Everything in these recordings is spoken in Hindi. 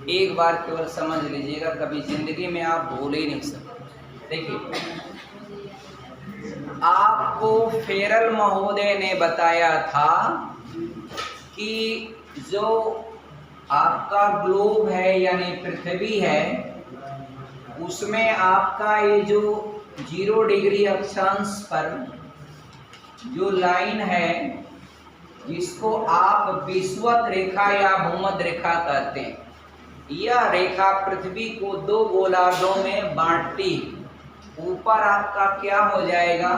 एक बार केवल समझ लीजिएगा, कभी जिंदगी में आप भूल ही नहीं सकते। देखिए, आपको फेरल महोदय ने बताया था कि जो आपका ग्लोब है यानी पृथ्वी है, उसमें आपका ये जो 0 डिग्री अक्षांश पर जो लाइन है, जिसको आप विषुवत रेखा या भूमध्य रेखा कहते हैं, यह रेखा पृथ्वी को 2 गोलार्धों में बांटती है। ऊपर आपका क्या हो जाएगा,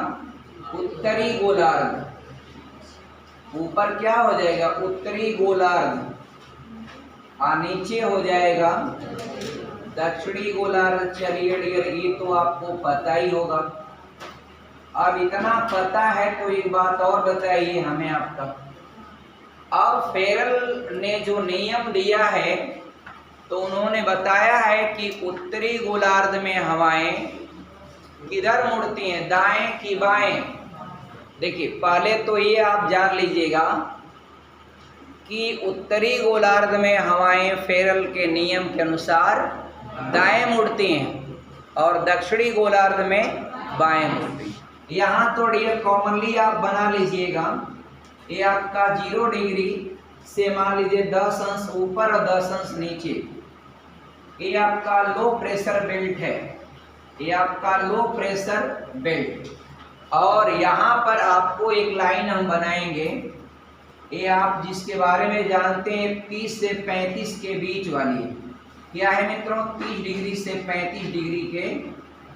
उत्तरी गोलार्ध, ऊपर क्या हो जाएगा, उत्तरी गोलार्ध, और नीचे हो जाएगा दक्षिणी गोलार्ध। चलिए डियर, ये तो आपको पता ही होगा। अब इतना पता है तो एक बात और बताइए हमें आपका। अब फेरल ने जो नियम दिया है, तो उन्होंने बताया है कि उत्तरी गोलार्ध में हवाएं किधर मुड़ती हैं, दाएं कि बाएं। देखिए, पहले तो ये आप जान लीजिएगा कि उत्तरी गोलार्ध में हवाएं फेरल के नियम के अनुसार दाएं मुड़ती हैं और दक्षिणी गोलार्ध में बाएं मुड़ती हैं। यहाँ तो डियर कॉमनली आप बना लीजिएगा, ये आपका 0 डिग्री से मान लीजिए 10 अंश ऊपर और 10 अंश नीचे, ये आपका लो प्रेशर बेल्ट है, ये आपका लो प्रेशर बेल्ट। और यहाँ पर आपको एक लाइन हम बनाएंगे, ये आप जिसके बारे में जानते हैं 30 से 35 के बीच वाली, क्या है मित्रों, 30 डिग्री से 35 डिग्री के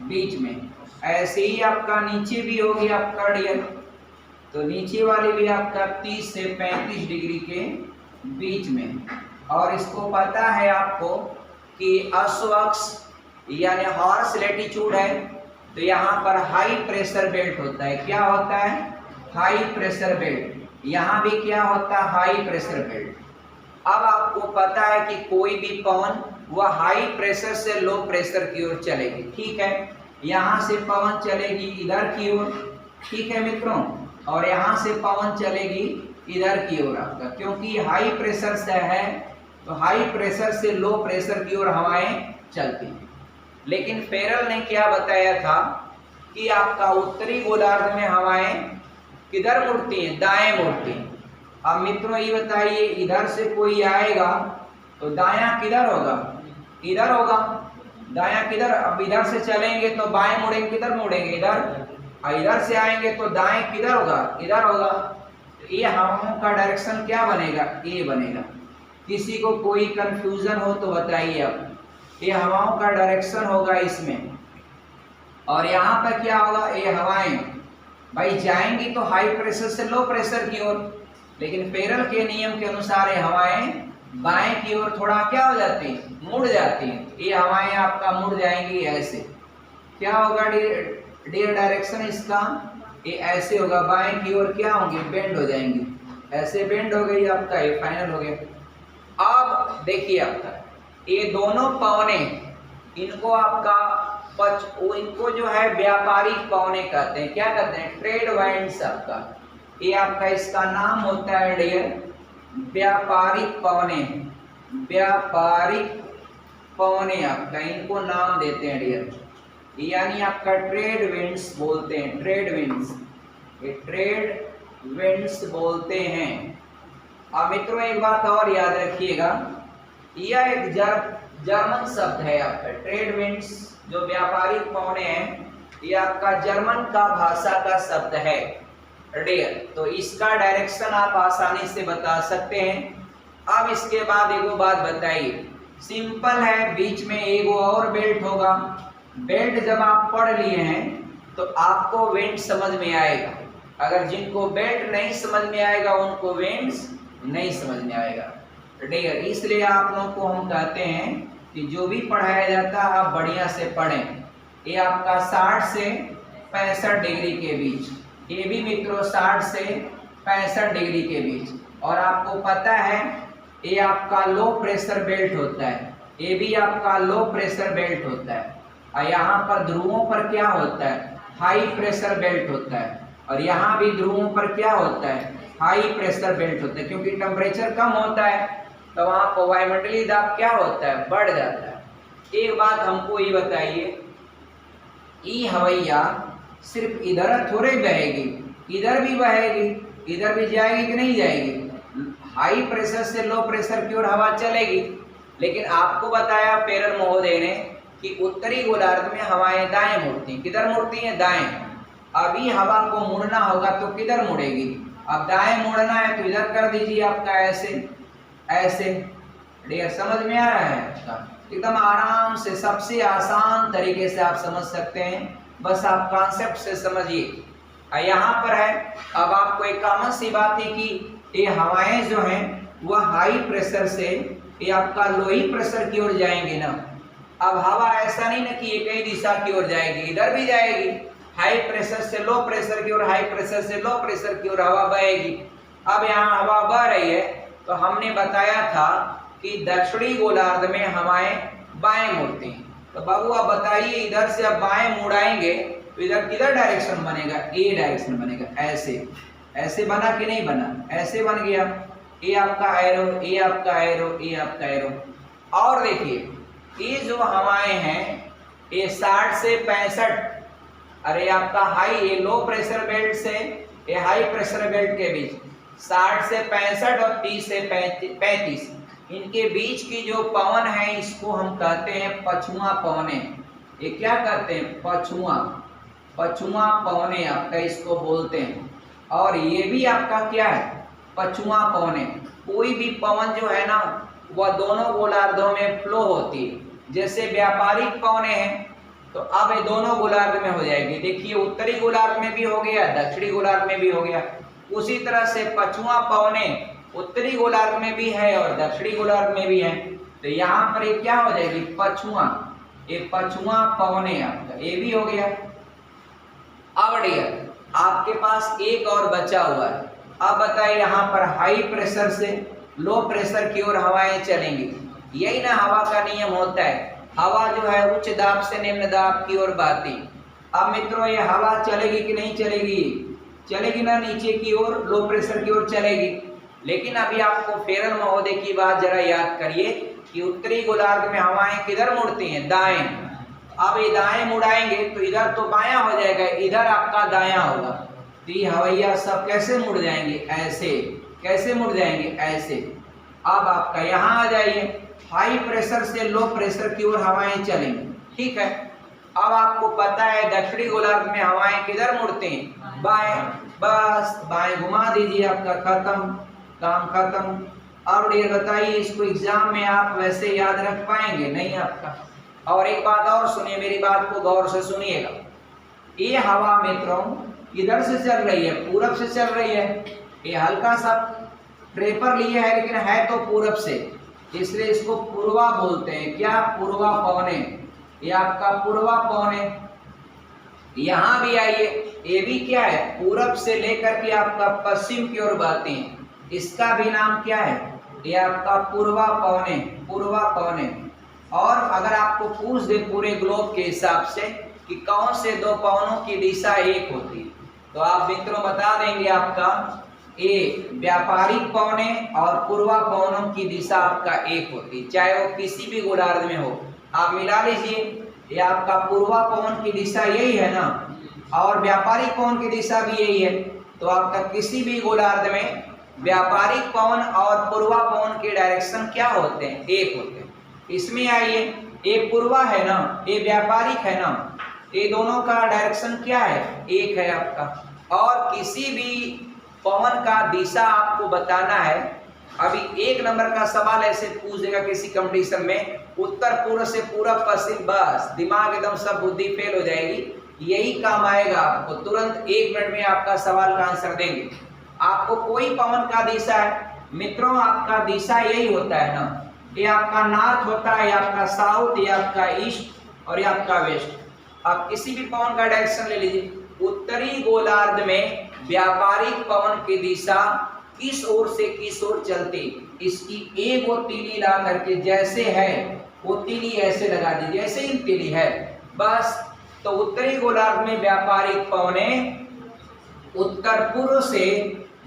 बीच में। ऐसे ही आपका नीचे भी होगी आपका डियर, तो नीचे वाली भी आपका 30 से 35 डिग्री के बीच में। और इसको पता है आपको कि अश्वक्ष यानी हॉर्स लैटिट्यूड है, तो यहाँ पर हाई प्रेशर बेल्ट होता है। क्या होता है, हाई प्रेशर बेल्ट। यहाँ भी क्या होता है, हाई प्रेशर बेल्ट। अब आपको पता है कि कोई भी पवन वह हाई प्रेशर से लो प्रेशर की ओर चलेगी, ठीक है। यहाँ से पवन चलेगी इधर की ओर, ठीक है मित्रों, और यहाँ से पवन चलेगी इधर की ओर आपका, क्योंकि हाई प्रेशर से है तो हाई प्रेशर से लो प्रेशर की ओर हवाएं चलती हैं। लेकिन फेरल ने क्या बताया था कि आपका उत्तरी गोलार्ध में हवाएं किधर मुड़ती हैं, दाएं मुड़ती हैं। अब मित्रों ये बताइए, इधर से कोई आएगा तो दायां किधर होगा, इधर होगा, दायां किधर। अब इधर से चलेंगे तो बाएं मुड़ेंगे, किधर मुड़ेंगे, इधर। और इधर से आएंगे तो दाएं किधर होगा, इधर होगा। तो ये हवाओं का डायरेक्शन क्या बनेगा, ये बनेगा। किसी को कोई कंफ्यूजन हो तो बताइए आप। ये हवाओं का डायरेक्शन होगा इसमें, और यहाँ पर क्या होगा, ये हवाएं भाई जाएंगी तो हाई प्रेशर से लो प्रेशर की ओर, लेकिन फेरल के नियम के अनुसार ये हवाएं बाएं की ओर थोड़ा क्या हो जाती है, मुड़ जाती हैं। ये हवाएं आपका मुड़ जाएंगी ऐसे। क्या होगा डियर डायरेक्शन इसका, ये ऐसे होगा, बाएं की ओर क्या होंगी, बेंड हो जाएंगी, ऐसे बेंड हो गई आपका, ये फाइनल हो गया। अब देखिए आपका ये दोनों पवने, इनको आपका इनको जो है व्यापारिक पवने कहते हैं। क्या कहते हैं, ट्रेड वाइंड्स आपका। ये आपका इसका नाम होता है डियर व्यापारिक पवने, व्यापारिक पवने आपका इनको नाम देते हैं डियर, यानी आपका ट्रेड विंड्स बोलते हैं, ट्रेड विंड्स, ये ट्रेड विंड्स बोलते हैं। अब मित्रों एक बात और याद रखिएगा, यह एक जर्मन शब्द है आपका, ट्रेड विंड्स जो व्यापारिक पवने हैं, ये आपका जर्मन का भाषा का शब्द है डियर। तो इसका डायरेक्शन आप आसानी से बता सकते हैं। अब इसके बाद एगो बात बताइए, सिंपल है, बीच में एगो और बेल्ट होगा। बेल्ट जब आप पढ़ लिए हैं तो आपको विंड समझ में आएगा, अगर जिनको बेल्ट नहीं समझ में आएगा उनको विंड्स नहीं समझ में आएगा डियर। इसलिए आप लोगों को हम कहते हैं कि जो भी पढ़ाया जाता है आप बढ़िया से पढ़ें। ये आपका 60 से 65 डिग्री के बीच, ये भी मित्रों 60 से 65 डिग्री के बीच। और आपको पता है ये आपका लो प्रेशर बेल्ट होता है, ये भी आपका लो प्रेशर बेल्ट होता है। और यहाँ पर ध्रुवों पर क्या होता है, हाई प्रेशर बेल्ट होता है। और यहाँ भी ध्रुवों पर क्या होता है, हाई प्रेशर बेल्ट होता है, क्योंकि टेम्परेचर कम होता है तो वहाँ पर वायुमंडलीय दाब क्या होता है, बढ़ जाता है। एक बात हमको ये बताइए, ये हवैया सिर्फ इधर थोड़े बहेगी, इधर भी बहेगी, इधर भी जाएगी कि नहीं जाएगी। हाई प्रेशर से लो प्रेशर की ओर हवा चलेगी, लेकिन आपको बताया पेरर महोदय ने कि उत्तरी गोलार्ध में हवाएं दाएं मुड़ती हैं। किधर मुड़ती हैं, दाएं। अभी हवा को मुड़ना होगा तो किधर मुड़ेगी, अब दाएं मुड़ना है तो इधर कर दीजिए आपका ऐसे ऐसे। समझ में आ रहा है, एकदम आराम से, सबसे आसान तरीके से आप समझ सकते हैं, बस आप कॉन्सेप्ट से समझिए। यहाँ पर है, अब आपको एक कॉमन सी बात है कि ये हवाएं जो हैं वह हाई प्रेशर से ये आपका लोही प्रेशर की ओर जाएंगे ना। अब हवा ऐसा नहीं ना कि एक ही दिशा की ओर जाएगी, इधर भी जाएगी, हाई प्रेशर से लो प्रेशर की ओर, हाई प्रेशर से लो प्रेशर की ओर हवा बहेगी। अब यहाँ हवा बह रही है तो हमने बताया था कि दक्षिणी गोलार्ध में हवाएं बाएं मुड़ती हैं। तो बाबू आप बताइए, इधर से अब बाएं मुड़ाएंगे तो इधर किधर डायरेक्शन बनेगा, ए डायरेक्शन बनेगा। ऐसे ऐसे बना कि नहीं बना, ऐसे बन गया। ये आपका एरो, ये आपका एरो, ये आपका एरो। और देखिए ये जो हवाएं हैं ये 60 से 65, अरे आपका हाई, ये लो प्रेशर बेल्ट से ये हाई प्रेशर बेल्ट के बीच 60 से 65 और 30 से 35 इनके बीच की जो पवन है इसको हम कहते हैं पछुआ पवने। ये क्या कहते हैं, पछुआ, पछुआ पवने आपका इसको बोलते हैं। और ये भी आपका क्या है, पछुआ पवने। कोई भी पवन जो है ना वह दोनों गोलार्धों में फ्लो होती है। जैसे व्यापारिक पवने हैं तो अब ये दोनों गोलार्ध में हो जाएगी। देखिए उत्तरी गोलार्ध में भी हो गया, दक्षिणी गोलार्ध में भी हो गया। उसी तरह से पछुआ पवने उत्तरी गोलार्ध में भी है और दक्षिणी गोलार्ध में भी है। तो यहाँ पर ये क्या हो जाएगी, पछुआ, ये पछुआ पवने आपका ये भी हो गया। अब डियर आपके पास एक और बचा हुआ है। अब बताइए यहाँ पर हाई प्रेशर से लो प्रेशर की ओर हवाएं चलेंगी। यही ना हवा का नियम होता है, हवा जो है उच्च दाब से निम्न दाब की ओर बहती। अब मित्रों ये हवा चलेगी कि नहीं चलेगी, चलेगी ना, नीचे की ओर लो प्रेशर की ओर चलेगी। लेकिन अभी आपको फेरर महोदय की बात जरा याद करिए कि उत्तरी गोलार्ध में हवाएं किधर मुड़ती हैं, दाएं। अब ये दाएं मुड़ाएंगे तो इधर तो बायां हो जाएगा, इधर आपका दायां होगा। तो ये हवैया सब कैसे मुड़ जाएंगे, ऐसे। कैसे मुड़ जाएंगे, ऐसे। अब आपका यहाँ आ जाइए, हाई प्रेशर से लो प्रेशर की ओर हवाएं चलेंगी, ठीक है। अब आपको पता है दक्षिणी गोलार्ध में हवाएं किधर मुड़ती हैं, बाएं। बस बाएं घुमा दीजिए, आपका खत्म, काम खत्म। अब ये बताइए इसको एग्जाम में आप वैसे याद रख पाएंगे नहीं आपका। और एक बात और सुनिए, मेरी बात को गौर से सुनिएगा। ये हवा मित्रों इधर से चल रही है, पूरब से चल रही है। ये हल्का सा ट्रेपर लिए है लेकिन है तो पूरब से, इसलिए इसको पूर्वा बोलते हैं। क्या, पूर्वा पवने। ये आपका पूर्वा पवने। यहाँ भी आइए, ये भी क्या है, पूरब से लेकर के आपका पश्चिम की ओर बहती हैं। इसका भी नाम क्या है, ये आपका पूर्वा पवने, पूर्वा पवने। और अगर आपको पूछ दे पूरे ग्लोब के हिसाब से कि कौन से दो पवनों की दिशा एक होती है, तो आप मित्रों बता देंगे आपका ये व्यापारिक पवने और पूर्वा पवनों की दिशा आपका एक होती है, चाहे वो किसी भी गोलार्ध में हो। आप मिला लीजिए, ये आपका पूर्वा पवन की दिशा यही है ना, और व्यापारिक पवन की दिशा भी यही है। तो आपका किसी भी गोलार्ध में व्यापारिक पवन और पूर्वा पवन के डायरेक्शन क्या होते हैं, एक होते हैं। इसमें आइए, ये पूर्वा है ना, ये व्यापारिक है ना, ये दोनों का डायरेक्शन क्या है, एक है आपका। और किसी भी पवन का दिशा आपको बताना है। अभी एक नंबर का सवाल ऐसे पूछ देगा किसी कंपटीशन में, उत्तर पूर्व से पूरब पश्चिम, बस दिमाग एकदम सब बुद्धि फेल हो जाएगी। यही काम आएगा आपको, तुरंत 1 मिनट में आपका सवाल का आंसर देंगे। आपको कोई पवन का दिशा है मित्रों, आपका दिशा यही होता है ना, ये आपका नॉर्थ होता है, ये आपका साउथ, ये आपका ईस्ट और ये आपका वेस्ट। आप किसी भी पवन का डायरेक्शन ले लीजिए। उत्तरी गोलार्ध में व्यापारिक पवन की दिशा किस ओर से किस ओर चलती, इसकी एक और तीली ला करके जैसे है वो तीली ऐसे लगा दीजिए, जैसे ही तीली है बस। तो उत्तरी गोलार्ध में व्यापारिक पवने उत्तर पूर्व से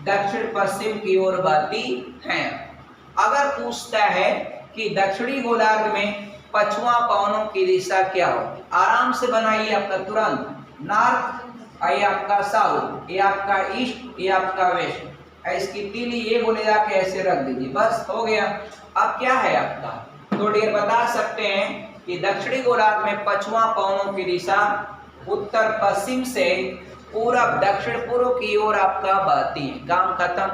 दक्षिण पश्चिम की ओर बहती हैं। अगर पूछता है कि दक्षिणी गोलार्ध में पछुआ पवनों की दिशा क्या हो, आराम से बनाइए आपका तुरंत। नॉर्थ, ये आपका साउथ, ये आपका ईस्ट, ये आपका वेस्ट। इसकी तीली ये बोलेगा कि ऐसे रख दीजिए, बस हो गया। अब क्या है आपका, तो डियर बता सकते हैं कि दक्षिणी गोलार्ध में पछुआ पवनों की दिशा उत्तर पश्चिम से पूरब दक्षिण पूर्व की ओर आपका बहती है। काम खत्म।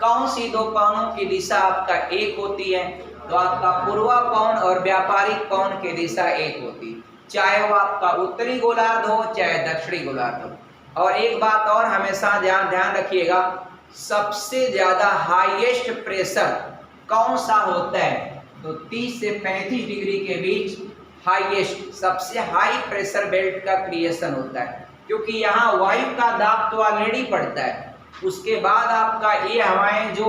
कौन सी दो पवनों की दिशा आपका एक होती है, तो आपका पूर्वा पवन और व्यापारिक पवन की दिशा एक होती है, चाहे वो आपका उत्तरी गोलार्ध हो चाहे दक्षिणी गोलार्ध हो। और एक बात और हमेशा ध्यान रखिएगा, सबसे ज्यादा हाईएस्ट प्रेशर कौन सा होता है, तो 30 से 35 डिग्री के बीच हाईएस्ट सबसे हाई प्रेशर बेल्ट का क्रिएशन होता है, क्योंकि यहाँ वायु का दाब तो ऑलरेडी पड़ता है। उसके बाद आपका ये हवाएं जो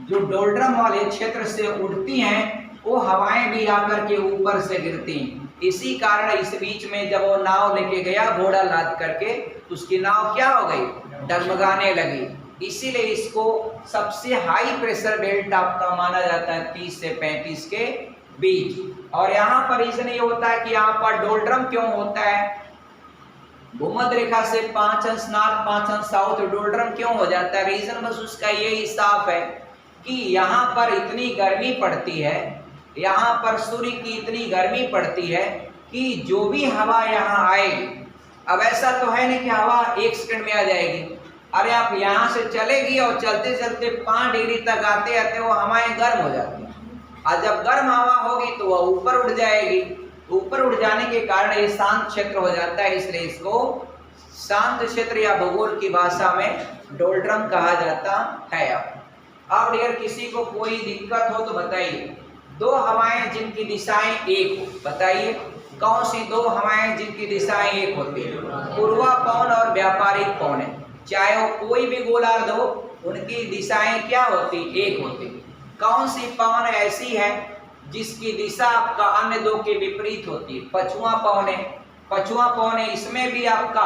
डोल्ड्रम वाले क्षेत्र से उड़ती हैं, वो हवाएं भी आकर के ऊपर से गिरती हैं। इसी कारण इस बीच में जब वो नाव लेके गया घोड़ा लाद करके, उसकी नाव क्या हो गई, डगमगाने लगी। इसीलिए इसको सबसे हाई प्रेशर बेल्ट आपका माना जाता है 30 से 35 के बीच। और यहाँ पर रीजन ये होता है कि यहाँ पर डोल्ड्रम क्यों होता है, भूमध्य रेखा से 5 अंश नॉर्थ 5 अंश साउथ डोल्ड्रम क्यों हो जाता है, रीजन बस उसका यही साफ है कि यहाँ पर इतनी गर्मी पड़ती है, यहाँ पर सूर्य की इतनी गर्मी पड़ती है कि जो भी हवा यहाँ आएगी, अब ऐसा तो है नहीं कि हवा 1 सेकंड में आ जाएगी। अरे आप यहाँ से चलेगी और चलते चलते 5 डिग्री तक आते आते वो हवाएं गर्म हो जाती हैं, और जब गर्म हवा होगी तो वह ऊपर उड़ जाएगी। ऊपर उड़ जाने के कारण ये शांत क्षेत्र हो जाता है, इसलिए इसको शांत क्षेत्र या भूगोल की भाषा में डोल्ड्रम कहा जाता है। अब अगर किसी को कोई दिक्कत हो तो बताइए, दो हवाएं जिनकी दिशाएं एक हो, बताइए कौन सी दो हवाएं जिनकी दिशाएं एक होती है, पूर्वा पवन और व्यापारिक पवन है। चाहे वो कोई भी गोलार्ध हो, उनकी दिशाएं क्या होती, एक होती। कौन सी पवन ऐसी है जिसकी दिशा आपका अन्य दो के विपरीत होती है, पछुआ पवन है। पछुआ पवन है, इसमें भी आपका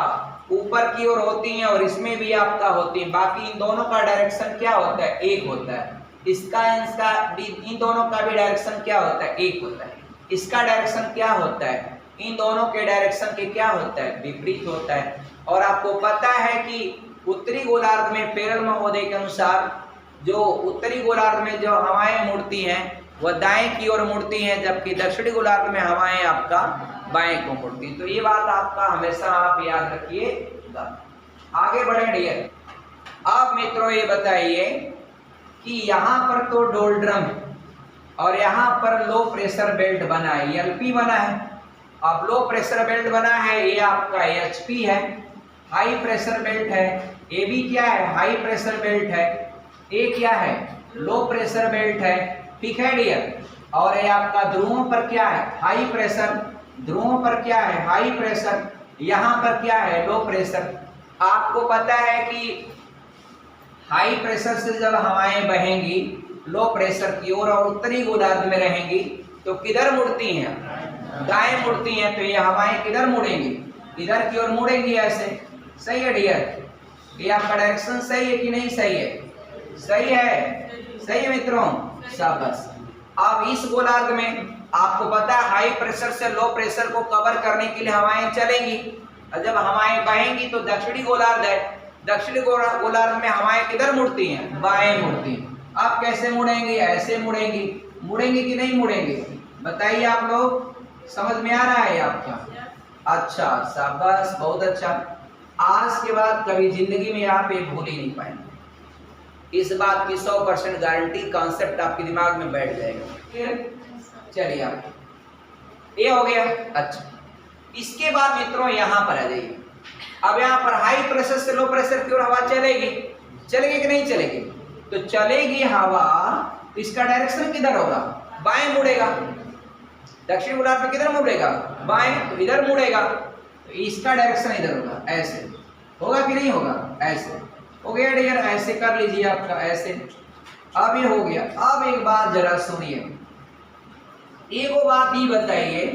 ऊपर की ओर होती है और इसमें भी आपका होती है, बाकी इन दोनों का डायरेक्शन क्या होता है, एक होता है। इसका इन दोनों का भी डायरेक्शन क्या होता है, एक होता है। इसका डायरेक्शन क्या होता है, इन दोनों के डायरेक्शन के क्या होता है, विपरीत होता है। और आपको पता है कि उत्तरी गोलार्ध में पेरल महोदय के अनुसार जो उत्तरी गोलार्ध में जो हवाएं मुड़ती हैं वह दाएं की ओर मुड़ती हैं, जबकि दक्षिणी गोलार्ध में हवाएं आपका बाएं को मुड़ती। तो ये बात आपका हमेशा आप याद रखिएगा। आगे बढ़े डियर। अब मित्रों ये बताइए कि यहाँ पर तो डोल्ड्रम और यहाँ पर लो प्रेशर बेल्ट बना है, एलपी बना है। अब लो प्रेशर बेल्ट बना है, ये आपका एचपी है, हाई प्रेशर बेल्ट है। ये भी क्या है, हाई प्रेशर बेल्ट है। ये क्या है, लो प्रेशर बेल्ट है, ठीक है डियर। और ये आपका ध्रुवों पर क्या है, हाई प्रेशर, ध्रुवों पर क्या है, हाई प्रेशर, यहाँ पर क्या है, लो प्रेशर। आपको पता है कि हाई प्रेशर से जब हवाएं बहेंगी लो प्रेशर की ओर और उत्तरी गोलार्ध में रहेंगी तो किधर मुड़ती हैं, दाएं मुड़ती हैं। तो ये हवाएं किधर मुड़ेंगी, इधर की ओर मुड़ेंगी, ऐसे। सही है डियर, ये आपका डायरेक्शन सही है कि नहीं सही है, सही है, सही है मित्रों, शाबाश। अब इस गोलार्ध में आपको पता है हाई प्रेशर से लो प्रेशर को कवर करने के लिए हवाएं चलेंगी, और जब हवाएं बहेंगी तो दक्षिणी गोलार्ध है, दक्षिणी गोलार्ध में हवाएं किधर मुड़ती हैं, बाएं मुड़ती हैं। अब कैसे मुड़ेंगी, ऐसे मुड़ेंगी, मुड़ेंगी कि नहीं मुड़ेंगी, बताइए आप लोग, समझ में आ रहा है आपका? अच्छा, शाबाश, बहुत अच्छा। आज के बाद कभी जिंदगी में आप ये भूल ही नहीं पाएंगे, इस बात की 100% गारंटी, कॉन्सेप्ट आपके दिमाग में बैठ जाएगा। चलिए आप ये हो गया। अच्छा, इसके बाद मित्रों यहाँ पर आ जाइए। अब यहाँ पर हाई प्रेशर से लो प्रेशर की ओर हवा चलेगी, चलेगी कि नहीं चलेगी, तो चलेगी हवा, तो इसका डायरेक्शन किधर होगा, बाएं मुड़ेगा। दक्षिण गोलार्ध में किधर मुड़ेगा, बाएं, तो इधर मुड़ेगा, तो इसका डायरेक्शन इधर होगा, ऐसे होगा कि नहीं होगा, ऐसे हो गया डियर। ऐसे कर लीजिए आपका, ऐसे। अब ये हो गया। अब एक बात जरा सुनिए, एक बात ये बताइए,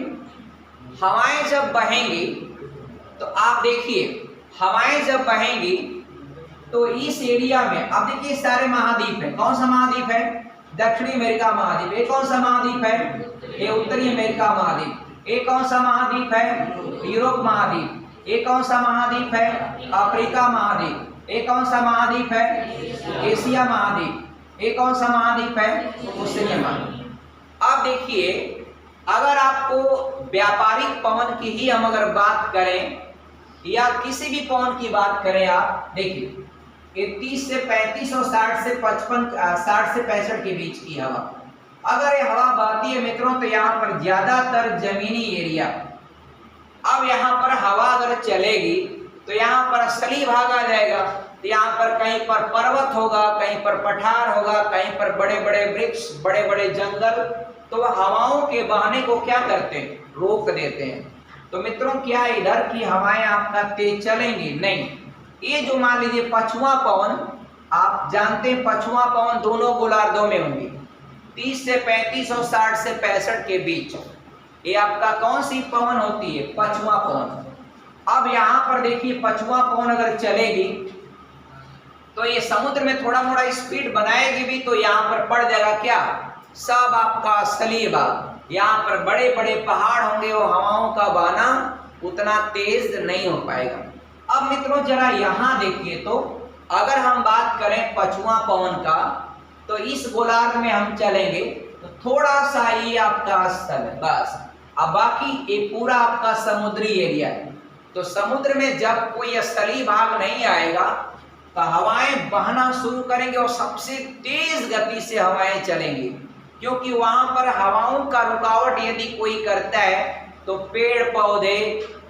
हवाएं जब बहेंगी तो आप देखिए, हवाएं जब बहेंगी तो इस एरिया में, अब देखिए सारे महाद्वीप है, कौन सा महाद्वीप है, दक्षिणी अमेरिका महाद्वीप। ये कौन सा महाद्वीप है? ये उत्तरी अमेरिका महाद्वीप। ये कौन सा महाद्वीप है? यूरोप महाद्वीप। ये कौन सा महाद्वीप है? अफ्रीका महाद्वीप। ये कौन सा महाद्वीप है? एशिया महाद्वीप। ये कौन सा महाद्वीप है? ओशिनिया महाद्वीप। अब देखिए, अगर आपको व्यापारिक पवन की ही हम अगर बात करें या किसी भी पवन की बात करें, आप देखिए ये 30 से 35 और 60 से 65 के बीच की हवा, अगर ये हवा बहती है मित्रों तो यहाँ पर ज्यादातर जमीनी एरिया। अब यहाँ पर हवा अगर चलेगी तो यहाँ पर असली भाग आ जाएगा। तो यहाँ पर कहीं पर पर्वत होगा, कहीं पर पठार होगा, कहीं पर बड़े बड़े वृक्ष, बड़े बड़े जंगल, तो वह हवाओं के बहने को क्या करते हैं? रोक देते हैं। तो मित्रों क्या इधर की हवाएं आपका तेज चलेंगी? नहीं। ये जो मान लीजिए पछुआ पवन, आप जानते हैं पछुआ पवन दोनों गोलार्धों में होंगी, 30 से 35 और 60 से 65 के बीच। ये आपका कौन सी पवन होती है? पछुआ पवन। अब यहाँ पर देखिए पछुआ पवन अगर चलेगी तो ये समुद्र में थोड़ा मोड़ा स्पीड बनाएगी भी, तो यहाँ पर पड़ जाएगा क्या? सब आपका असली भाग। यहाँ पर बड़े बड़े पहाड़ होंगे, वो हवाओं का बहाना उतना तेज नहीं हो पाएगा। अब मित्रों जरा यहाँ देखिए, तो अगर हम बात करें पछुआ पवन का, तो इस गोलार्ध में हम चलेंगे तो थोड़ा सा ये आपका स्थल है बस। अब बाकी ये पूरा आपका समुद्री एरिया है। तो समुद्र में जब कोई स्थलीय भाग नहीं आएगा तो हवाएं बहना शुरू करेंगे और सबसे तेज गति से हवाएं चलेंगी, क्योंकि वहां पर हवाओं का रुकावट यदि कोई करता है तो पेड़ पौधे,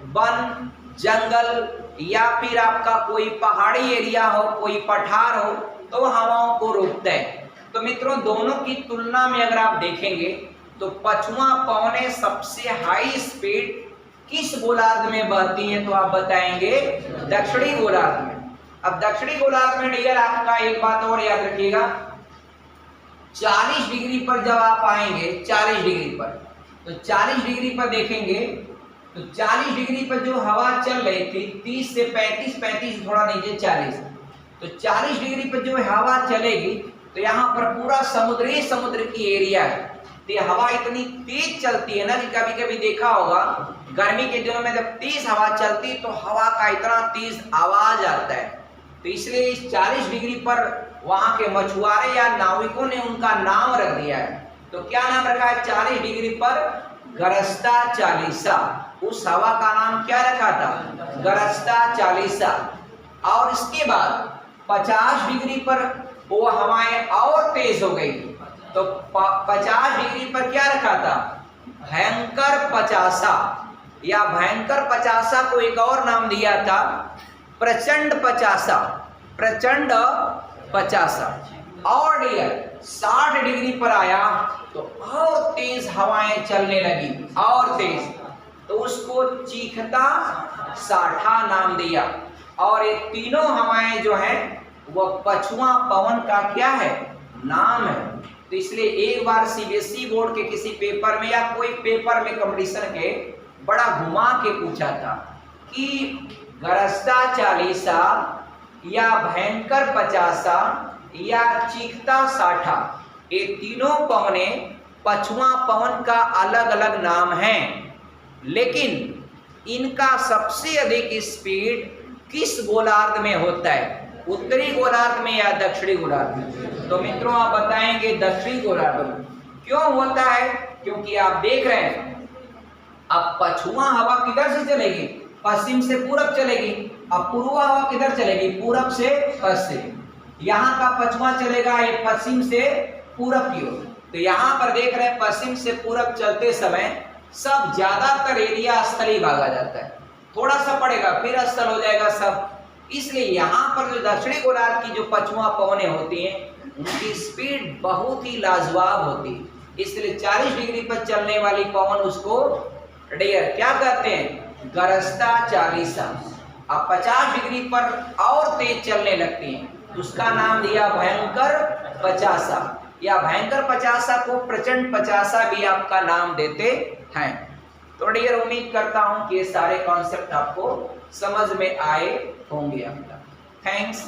वन, जंगल या फिर आपका कोई पहाड़ी एरिया हो, कोई पठार हो, तो हवाओं को रोकता है। तो मित्रों दोनों की तुलना में अगर आप देखेंगे तो पछुआ पवनें सबसे हाई स्पीड किस गोलार्ध में बहती हैं? तो आप बताएंगे दक्षिणी गोलार्ध में। अब दक्षिणी गोलार्ध में डियर आपका एक बात और याद रखिएगा, 40 डिग्री पर जब आप आएंगे, 40 डिग्री पर, तो 40 डिग्री पर देखेंगे तो 40 डिग्री पर जो हवा चल रही थी 30 से 35 थोड़ा नीचे 40, तो 40 डिग्री पर जो हवा चलेगी तो यहाँ पर पूरा समुद्र की एरिया है। तो ये हवा इतनी तेज चलती है ना कि कभी कभी देखा होगा गर्मी के दिनों में जब तेज हवा चलती तो हवा का इतना तेज आवाज आता है। तो इसलिए इस 40 डिग्री पर वहां के मछुआरे या नाविकों ने उनका नाम रख दिया है। तो क्या नाम रखा है? 40 डिग्री पर गरजता चालीसा। उस हवा का नाम क्या रखा था? गरजता चालीसा। और इसके बाद 50 डिग्री पर वो हवाएं और तेज हो गई, तो 50 डिग्री पर क्या रखा था? भयंकर 50। या भयंकर 50 को एक और नाम दिया था प्रचंड 50। प्रचंड 50। और डियर 60 डिग्री पर आया तो और तेज हवाएं चलने लगी, और तेज, तो उसको चीखता 60 नाम दिया। और ये तीनों हवाएं जो हैं वो पछुआ पवन का क्या है? नाम है। तो इसलिए एक बार सीबीएसई बोर्ड के किसी पेपर में या कोई पेपर में कंपटीशन के बड़ा घुमा के पूछा था कि गरजता 40 या भयंकर 50 या चीखता 60, ये तीनों पवने पछुआ पवन का अलग अलग नाम है, लेकिन इनका सबसे अधिक स्पीड किस गोलार्ध में होता है? उत्तरी गोलार्ध में या दक्षिणी गोलार्ध में? तो मित्रों आप बताएंगे दक्षिणी गोलार्ध में। क्यों होता है? क्योंकि आप देख रहे हैं अब पछुआ हवा किधर से चलेगी? पश्चिम से पूरब चलेगी। अब पूर्वा हवा किधर चलेगी? पूरब से पश्चिम। यहाँ का पछुआ चलेगा ये पश्चिम से पूरब की ओर। तो यहाँ पर देख रहे हैं पश्चिम से पूरब चलते समय सब ज्यादातर एरिया स्थलीय भाग आ जाता है, थोड़ा सा पड़ेगा फिर स्थल हो जाएगा सब। इसलिए यहाँ पर जो दक्षिणी गोलार्ध की जो पछुआ पवनें होती हैं उनकी स्पीड बहुत ही लाजवाब होती है। इसलिए 40 डिग्री पर चलने वाली पवन उसको डियर क्या कहते हैं? गरजता 40। अब 50 डिग्री पर और तेज चलने लगती हैं, उसका नाम दिया भयंकर 50 या भयंकर 50 को प्रचंड 50 भी आपका नाम देते हैं। तो डियर उम्मीद करता हूं कि ये सारे कॉन्सेप्ट आपको समझ में आए होंगे। थैंक्स,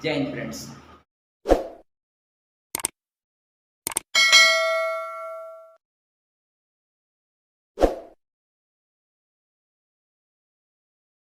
जय हिंद फ्रेंड्स।